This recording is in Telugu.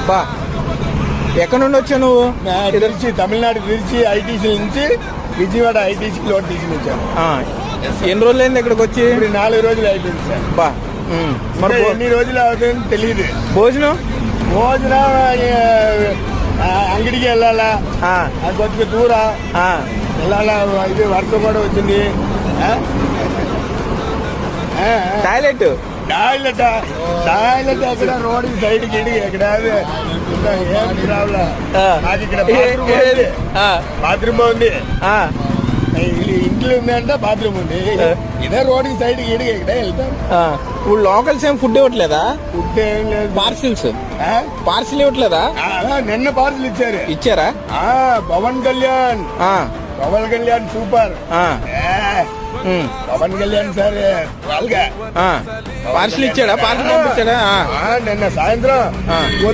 బా ఎక్కడ నుండి వచ్చావు నువ్వు? తిరుచి, తమిళనాడు తిరుచి ఐటీసీ నుంచి విజయవాడ ఐటీసీకి లోడ్ తీసుకొచ్చాను. ఎన్ని రోజులు అయింది ఇక్కడికి వచ్చి? ఇప్పుడు 4 రోజులు అయిపోయింది సార్. బా మరి ఎన్ని రోజులు అవుతుందని తెలియదు. భోజనం అంగడికి వెళ్ళాలా, కొద్దిగా దూరం వెళ్ళాలా. ఇది వర్షం కూడా వచ్చింది. టాయిలెట్ అక్కడ రోడ్ సైడ్ గిడి ఎక్కడ బాత్రూమ్ ఉంది, ఇంట్లో ఉందంటే బాత్రూమ్ ఉంది. ఇదే రోడ్ సైడ్ గిడి ఎక్కడ వెళ్తాం. ఇప్పుడు లోకల్స్ ఏం ఫుడ్ ఇవ్వట్లేదా? ఫుడ్ ఏం లేదు. పార్సిల్ ఇవ్వట్లేదా? నిన్న పార్సిల్ ఇచ్చారా? పవన్ కళ్యాణ్ సూపర్. పవన్ కళ్యాణ్ సార్ వాళ్ళగా పార్సిల్ ఇచ్చాడా? పార్సిల్ పంపించాడా? నిన్న సాయంత్రం